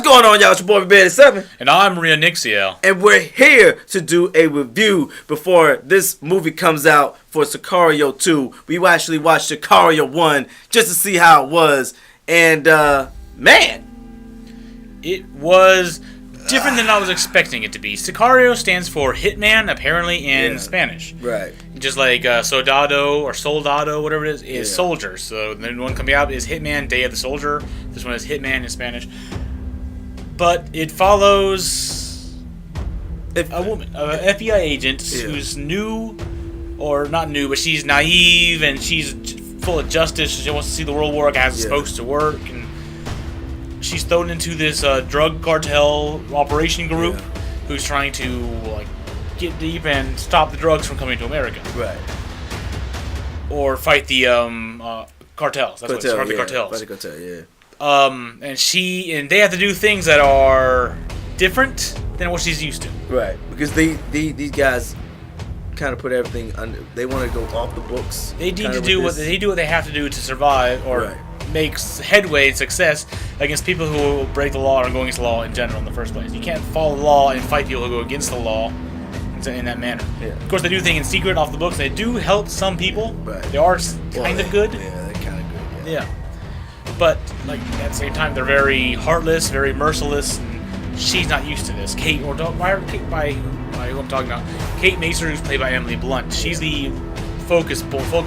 going on, y'all? It's your boy Bed7. And I'm Rionyxiel. And we're here to do a review before this movie comes out for Sicario 2. We actually watched Sicario 1 just to see how it was. And, man. It was different than I was expecting it to be. Sicario stands for hitman, apparently, in Spanish. Right. Just like soldado or soldado, whatever it is soldier. So the one coming out is Hitman, Day of the Soldier. This one is Hitman in Spanish. But it follows a woman, an FBI agent who's new, or not new, but she's naive and she's full of justice. She wants to see the world work as it's supposed to work. And she's thrown into this drug cartel operation group who's trying to get deep and stop the drugs from coming to America. Right. Or fight the cartels. That's what it's called, the cartels. Fight the cartel, yeah. And they have to do things that are different than what she's used to. Right. Because these guys kind of put everything under. They want to go off the books. They need to do what they have to do to survive or make headway and success against people who break the law or go against the law in general in the first place. You can't follow the law and fight people who go against the law in that manner. Yeah. Of course, they do things in secret off the books. They do help some people. Right. They are kind of good. Yeah, they're kind of good. Yeah. But at the same time, they're very heartless, very merciless, and she's not used to this. Kate, or by who I'm talking about, Kate Macer, who's played by Emily Blunt. She's the focal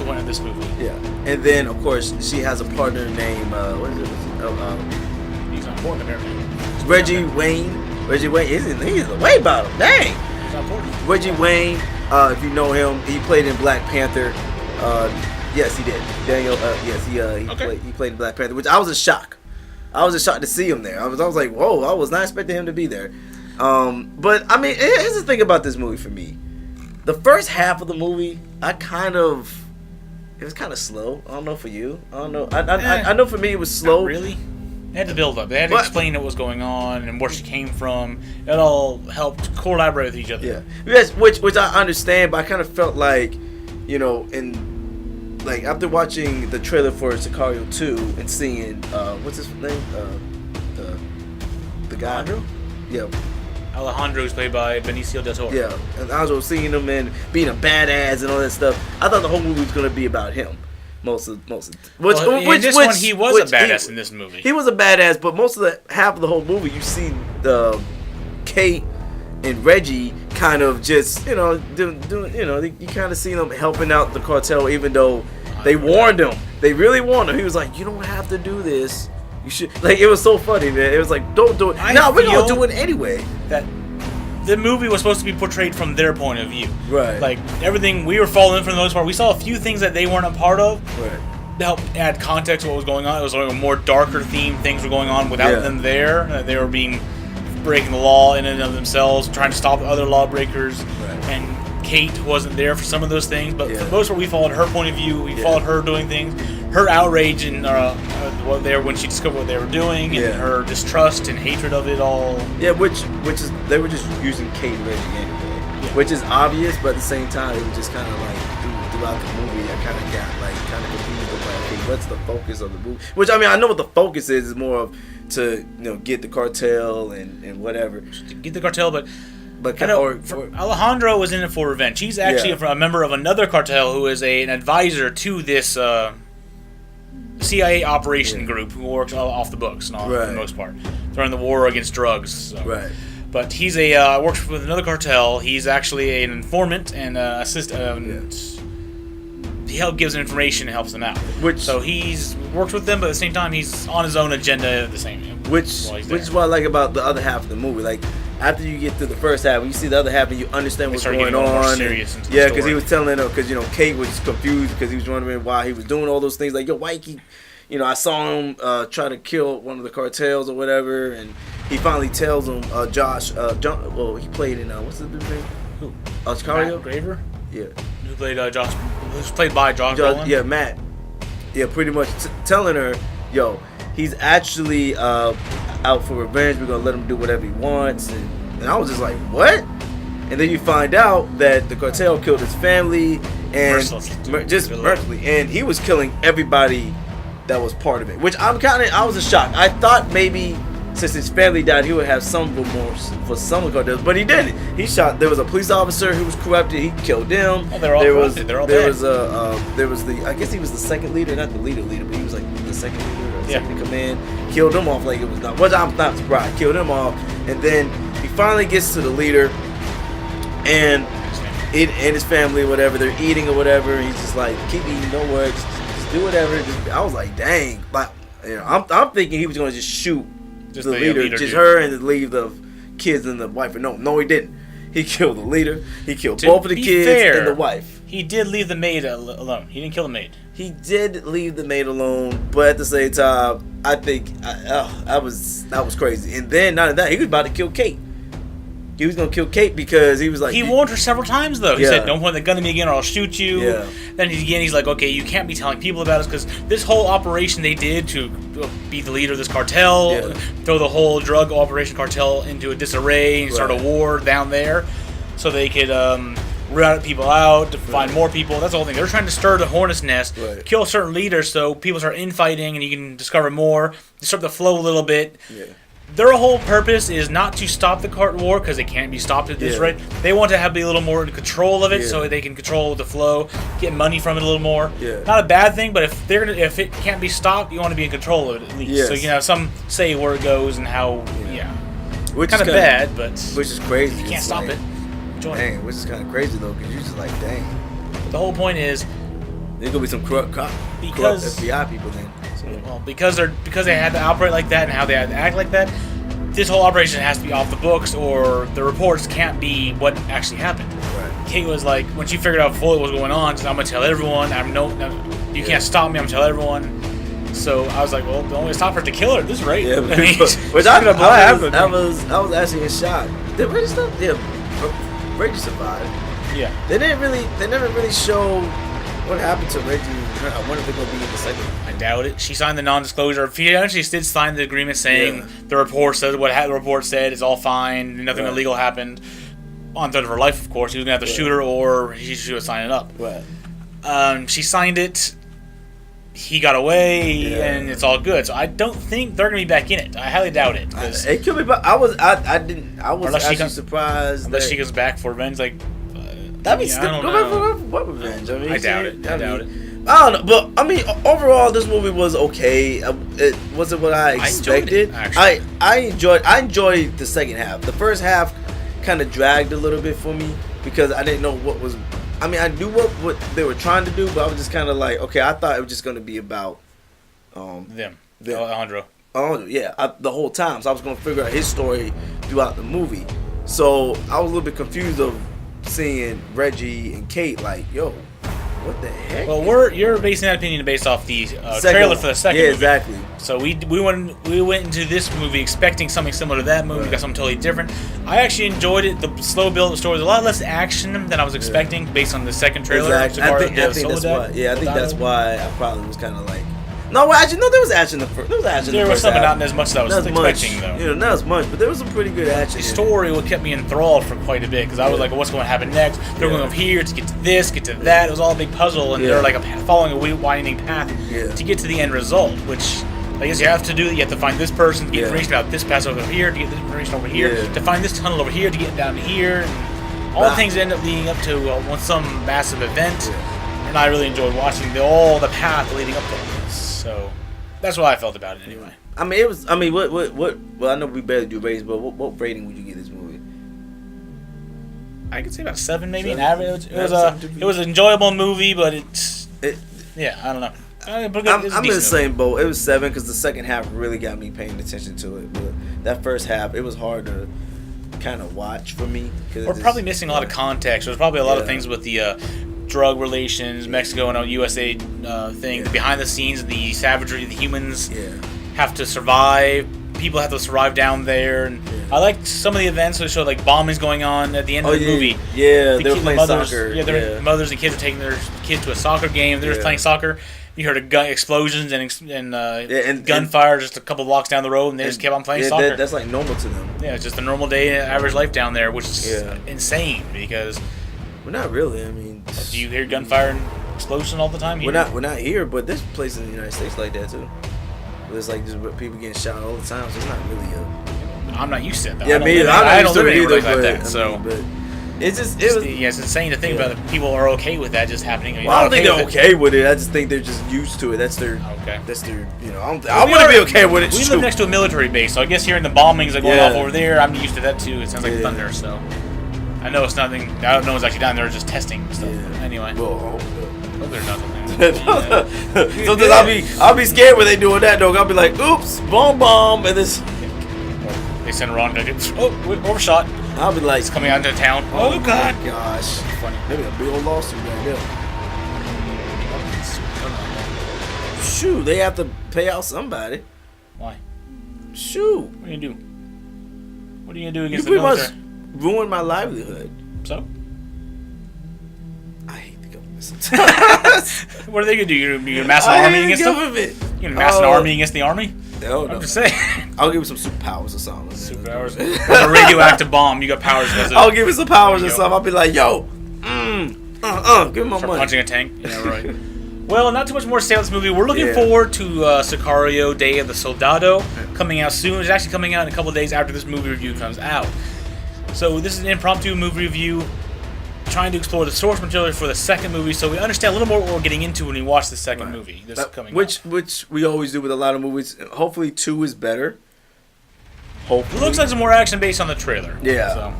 point of this movie. Yeah, and then of course she has a partner named what is it? He's not important apparently. Reggie Wayne. Reggie Wayne he's a way bottom. Dang. He's not important. Reggie Wayne, if you know him, he played in Black Panther. Yes, he did. Daniel. Yes, he played in Black Panther, which I was a shock. I was just shocked to see him there. I was like, whoa, I was not expecting him to be there. But I mean, here's the thing about this movie for me. The first half of the movie, it was kind of slow. I don't know for you. I don't know. I know for me it was slow. Not really. They had to build up. They had to explain what was going on and where she came from. It all helped collaborate with each other. Yeah. Yes, which I understand, but I kind of felt like, after watching the trailer for Sicario 2 and seeing what's his name? The guy. Alejandro? Yeah. Alejandro's played by Benicio del Toro. Yeah, and Alejandro seeing him and being a badass and all that stuff. I thought the whole movie was gonna be about him. One, he was a badass in this movie. He was a badass, but most of the half of the whole movie, you see the Kate and Reggie kind of just doing you kind of see them helping out the cartel, even though they warned him. They really warned him. He was like, "You don't have to do this. You should." It was so funny, man. It was like, "Don't do it." No, we're gonna do it anyway. That the movie was supposed to be portrayed from their point of view. Right. Like everything we were following for the most part. We saw a few things that they weren't a part of. Right. To help add context to what was going on. It was like a more darker themed things were going on without them there. They were breaking the law in and of themselves, trying to stop other lawbreakers. Right. And Kate wasn't there for some of those things, but for the most part, we followed her point of view. We followed her doing things, her outrage and when she discovered what they were doing, and her distrust and hatred of it all. Yeah, which is they were just using Kate and Reggie anyway, which is obvious, but at the same time, it was just kind of throughout the movie, I kind of got confused about what's the focus of the movie. Which I mean, I know what the focus is more of to get the cartel and whatever. To get the cartel, but Alejandro was in it for revenge. He's actually a member of another cartel who is an advisor to this CIA operation group who works off the books for the most part. They're in the war against drugs. So. Right. But he's works with another cartel. He's actually an informant and he gives them information and helps them out. So he's works with them, but at the same time he's on his own agenda at the same time. Which is what I like about the other half of the movie. Like after you get through the first half, when you see the other half and you understand what's going on. Because he was telling her, because Kate was confused because he was wondering why he was doing all those things. Like, yo, why he keep, I saw him try to kill one of the cartels or whatever, and he finally tells him, Josh, he played in what's the dude's name? Who? Sicario? Matt Graver? Yeah. Who played Josh? Who's played by Josh Brolin? Yeah, Matt. Yeah, pretty much telling her, yo, he's actually out for revenge. We're gonna let him do whatever he wants, and I was just like, what? And then you find out that the cartel killed his family and just mercilessly, and he was killing everybody that was part of it. Which I was a shock. I thought maybe since his family died, he would have some remorse for some of the cartels, but he didn't. He shot. There was a police officer who was corrupted. He killed them. Oh, they're all corrupted. They're all there dead. was there was the, I guess he was the second leader, not the leader, but he was like the second leader, second in command. Killed them off like it was not. Which I'm not surprised. Killed them off, and then he finally gets to the leader, and his family, whatever, they're eating or whatever. And he's just like, keep eating, don't worry, just do whatever. I was like, dang, like, you know, I'm thinking he was gonna just shoot the leader, just her, and leave the kids and the wife. No, he didn't. He killed the leader. He killed both of the kids and the wife. He did leave the maid alone. He didn't kill the maid. He did leave the maid alone, but at the same time, I think that was crazy. And then not that, he was about to kill Kate. He was gonna kill Kate because he was like, he warned her several times though. He said, "Don't point the gun at me again, or I'll shoot you." Yeah. Then he's like, "Okay, you can't be telling people about us because this whole operation they did to be the leader of this cartel, throw the whole drug operation cartel into a disarray, and start a war down there, so they could route people out to find more people. That's the whole thing. They're trying to stir the hornet's nest, kill certain leaders, so people start infighting, and you can discover more, disrupt the flow a little bit." Yeah. Their whole purpose is not to stop the cart war because it can't be stopped at this rate. They want to be a little more in control of it so they can control the flow, get money from it a little more. Yeah. Not a bad thing, but if it can't be stopped, you want to be in control of it at least. Yes. So you can have some say where it goes and how. Which kind of bad, but which is crazy. You can't stop it. Dang, which is kind of crazy though, because you're just like, dang. But the whole point is, there's gonna be some corrupt FBI people then. Well, because they had to operate like that and how they had to act like that, this whole operation has to be off the books, or the reports can't be what actually happened. Right. Kate was like, when she figured out fully what was going on, she said, "I'm gonna tell everyone. You can't stop me. I'm gonna tell everyone." So I was like, well, the only way to stop her is to kill her at this rate. Yeah, which I was actually in shock. Did Reggie stop? Yeah, Reggie survived. Yeah. They never really show what happened to Reggie. I wonder if they're going to be in the second. I doubt it. She signed the non-disclosure. She actually did sign the agreement saying the report said what the report said is all fine. Nothing illegal happened. On threat of her life, of course. He was going to have to shoot her, or she would sign it up. Right. She signed it. He got away, and it's all good. So I don't think they're going to be back in it. I highly doubt it. It could be, but I was actually surprised. Unless she goes back for revenge, like. That'd be stupid. What revenge? I mean, I doubt it. I doubt it. I don't know, but I mean, overall, this movie was okay. It wasn't what I expected. I enjoyed the second half. The first half kind of dragged a little bit for me because I didn't know what was. I mean, I knew what they were trying to do, but I was just kind of like, okay, I thought it was just going to be about them. Alejandro. Oh yeah, the whole time. So I was going to figure out his story throughout the movie. So I was a little bit confused of seeing Reggie and Kate like, yo, what the heck? Well, you're basing that opinion based off the trailer for the second movie. Yeah, exactly. So we went into this movie expecting something similar to that movie. We got something totally different. I actually enjoyed it. The slow build of the story was a lot less action than I was expecting based on the second trailer. Exactly. I think that's why I probably was kind of like. No, actually, no. There was action. There was some, but not as much as I was expecting, though. Not as much, but there was some pretty good action. The story what kept me enthralled for quite a bit because I was like, "What's going to happen next?" They're going over here to get to this, get to that. It was all a big puzzle, and they're like following a winding path to get to the end result, which I guess you have to do. You have to find this person to get information about this pass over here, to get this information over here, to find this tunnel over here, to get down here. And all things end up leading up to some massive event, and I really enjoyed watching the path leading up to it. So that's what I felt about it anyway. I mean, it was. I mean, what? Well, I know we barely do ratings, but what rating would you give this movie? I could say about 7, maybe. An average. It was an enjoyable movie, but I don't know. I'm in the same boat. It was 7 because the second half really got me paying attention to it. But that first half, it was hard to kind of watch for me. We're probably missing a lot of context. There's probably a lot of things with the drug relations, Mexico and USA thing, the behind the scenes, the savagery, the humans have to survive. People have to survive down there, and I liked some of the events. They showed like bombings going on at the end of the movie. Yeah, they were playing soccer. Yeah, mothers and kids are taking their kids to a soccer game. They're just playing soccer. You heard explosions and gunfire just a couple blocks down the road, and they just kept on playing soccer. That's like normal to them. Yeah, it's just a normal day, average life down there, which is insane because. Well, not really. I mean, do you hear gunfire and explosion all the time here? We're not here, but there's places in the United States like that too. But it's like just people getting shot all the time, so it's not really a. I'm not used to it. Though. Yeah, I don't live anywhere either, like that. So. But it's just it's insane to think about that people are okay with that just happening. I mean, well, I don't think they're okay with it. I just think they're just used to it. That's their you know. I wouldn't be okay with it. We live next to a military base, so I guess hearing the bombings that are going off over there, I'm used to that too. It sounds like thunder, so I know it's nothing. I don't know what's actually down there, just testing stuff. Yeah. Anyway, well, hope there's nothing. Sometimes I'll be scared when they doing that, though. I'll be like, oops, bomb, and this. They send her on to get overshot. I'll be like, it's coming out into town. Oh God! Gosh, funny. Maybe a big old lawsuit right there. Shoot, they have to pay out somebody. Why? Shoot. What are you gonna do? What are you gonna do against the military? You pretty much ruined my livelihood. So? I hate the government sometimes. What are they gonna do? You're gonna mass an army against them? You're gonna mass an army against the army? No. I'm just saying. I'll give him some superpowers or something. Superpowers? Like a radioactive bomb. You got powers. I'll give him some powers or something. I'll be like, yo, give him my money. Punching a tank. Yeah, right. Well, not too much more to say about this movie. We're looking forward to Sicario, Day of the Soldado, coming out soon. It's actually coming out in a couple of days after this movie review comes out. So this is an impromptu movie review, trying to explore the source material for the second movie, so we understand a little more what we're getting into when we watch the second movie. Which we always do with a lot of movies. Hopefully 2 is better. Hopefully. It looks like some more action based on the trailer. Yeah. So.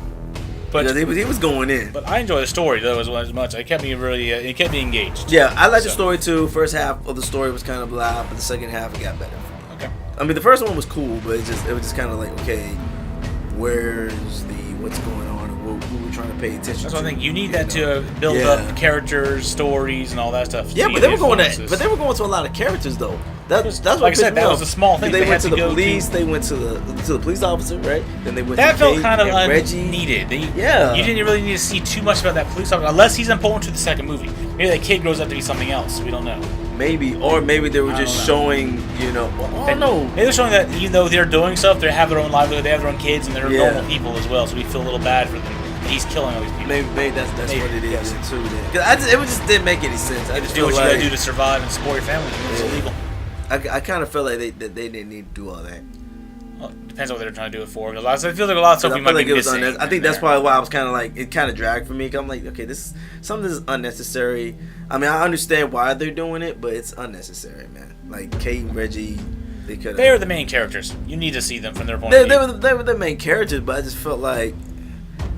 But he was going in. But I enjoy the story though as much. It kept me it kept me engaged. Yeah, I like the story too. First half of the story was kind of blah, but the second half it got better. Okay. I mean, the first one was cool, but it was just kind of like, okay, where's what's going on? Who we're trying to pay attention to? That's what I think. You need that to build up characters, stories, and all that stuff. Yeah, but they were going to a lot of characters though. That's what like I said, that was a small thing. They went to the police. They went to the police officer, right? Then they went. That to felt kind of Reggie. Needed. You didn't really need to see too much about that police officer unless he's important to the second movie. Maybe that kid grows up to be something else. We don't know. Maybe they were just showing, I don't know. Maybe they're showing that even though they're doing stuff, they have their own livelihood, they have their own kids, and they're normal people as well. So we feel a little bad for them. He's killing all these people. Maybe that's what it is too. Because it just didn't make any sense. I just do what you gotta do to survive and support your family. It's illegal. I kind of feel like they didn't need to do all that. Well, it depends on what they're trying to do it for. Because I feel like a lot of stuff we might be missing. I think that's probably why I was kind of like, it kind of dragged for me. Cause I'm like, okay, something is unnecessary. I mean, I understand why they're doing it, but it's unnecessary, man. Like Kate and Reggie, they are the main characters. You need to see them from their point of view. They were the main characters, but I just felt like,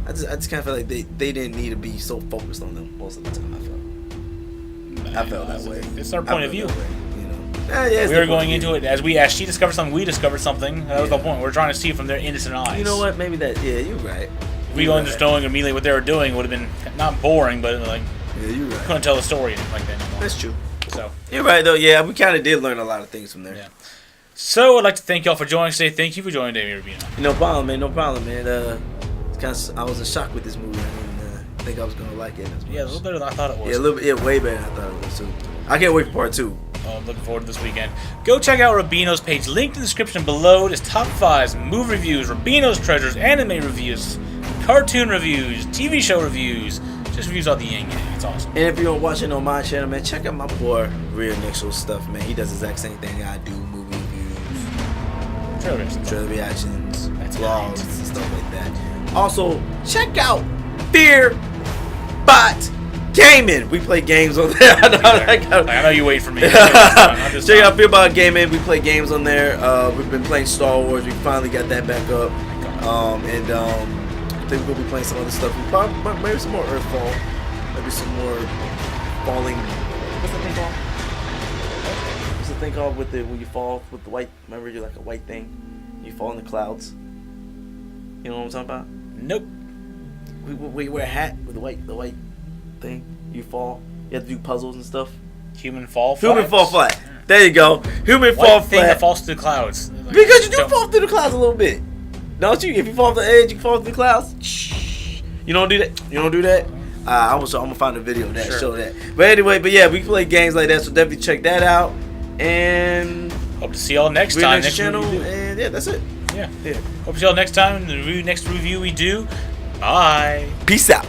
I just kind of felt like they didn't need to be so focused on them most of the time. I felt that way. It's our point of view. We were going into it as she discovered something, we discovered something. That was the point. We're trying to see it from their innocent eyes. You know what? Maybe that. Yeah, you're right. If we go in just knowing immediately what they were doing would have been not boring, but like you're right. Couldn't tell the story like that anymore. That's true. So you're right though. Yeah, we kind of did learn a lot of things from there. Yeah. So I'd like to thank y'all for joining us today. Thank you for joining David Robino. No problem, man. No problem, man. I was in shock with this movie. I didn't think I was gonna like it as much. Yeah, a little better than I thought it was. Yeah, a little bit. Yeah, way better than I thought it was too. I can't wait for part 2. I'm looking forward to this weekend. Go check out Robino's page, linked in the description below. It is top 5s, movie reviews, Robino's treasures, anime reviews, cartoon reviews, TV show reviews, just reviews all the yang. It's awesome. And if you're watching on my channel, man, check out my boy Rionyxiel stuff, man. He does the exact same thing I do, movie reviews, trailer reactions, vlogs, and stuff like that. Also, check out Fear Bot Gaming. We play games on there. I know you wait for me. Check out Fearbot Gaming. We play games on there. We've been playing Star Wars. We finally got that back up. I think we'll be playing some other stuff. Maybe some more Earthfall. Maybe some more falling. What's the thing called? What's the thing called when you fall with the white? Remember, you're like a white thing. You fall in the clouds. You know what I'm talking about? Nope. We wear a hat with the white thing. You fall. You have to do puzzles and stuff. Human fall flat. Human fall flat. There you go. Human fall flat. Thing that falls through the clouds. Because you do fall through the clouds a little bit. Don't you? If you fall off the edge, you fall through the clouds. Shh. You don't do that. You don't do that. I'm gonna find a video of that. Show that. But anyway, we play games like that, so definitely check that out. And hope to see y'all next time. Next channel. And yeah, that's it. Yeah. Hope to see y'all next time in the next review we do. Bye. Peace out.